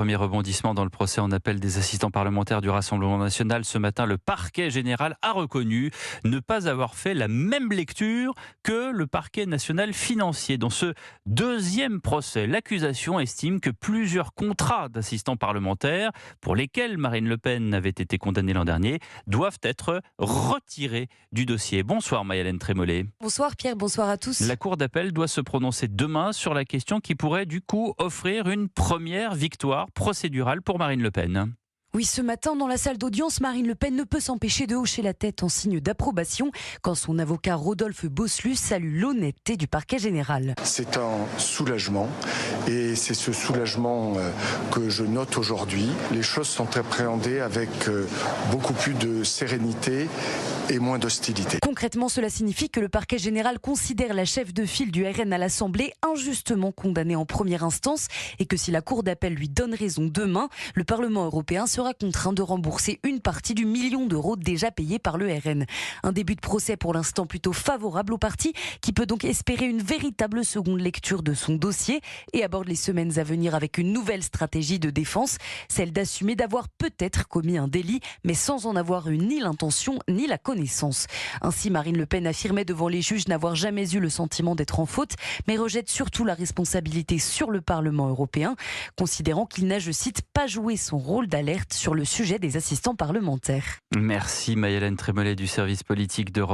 Premier rebondissement dans le procès en appel des assistants parlementaires du Rassemblement national. Ce matin, le parquet général a reconnu ne pas avoir fait la même lecture que le parquet national financier. Dans ce deuxième procès, l'accusation estime que plusieurs contrats d'assistants parlementaires, pour lesquels Marine Le Pen avait été condamnée l'an dernier, doivent être retirés du dossier. Bonsoir Maï-Hélène Trémollet. Bonsoir Pierre, bonsoir à tous. La Cour d'appel doit se prononcer demain sur la question qui pourrait du coup offrir une première victoire procédurale pour Marine Le Pen. Oui, ce matin, dans la salle d'audience, Marine Le Pen ne peut s'empêcher de hocher la tête en signe d'approbation quand son avocat Rodolphe Bosselus salue l'honnêteté du parquet général. C'est un soulagement et c'est ce soulagement que je note aujourd'hui. Les choses sont appréhendées avec beaucoup plus de sérénité et moins d'hostilité. Concrètement, cela signifie que le parquet général considère la chef de file du RN à l'Assemblée injustement condamnée en première instance et que si la Cour d'appel lui donne raison demain, le Parlement européen sera contraint de rembourser une partie du million d'euros déjà payé par le RN. Un début de procès pour l'instant plutôt favorable au parti qui peut donc espérer une véritable seconde lecture de son dossier et aborde les semaines à venir avec une nouvelle stratégie de défense, celle d'assumer d'avoir peut-être commis un délit mais sans en avoir eu ni l'intention ni la connaissance. Ainsi, Marine Le Pen affirmait devant les juges n'avoir jamais eu le sentiment d'être en faute mais rejette surtout la responsabilité sur le Parlement européen, considérant qu'il n'a, je cite, pas joué son rôle d'alerte sur le sujet des assistants parlementaires. Merci Maï-Hélène Trémollet du service politique d'Europe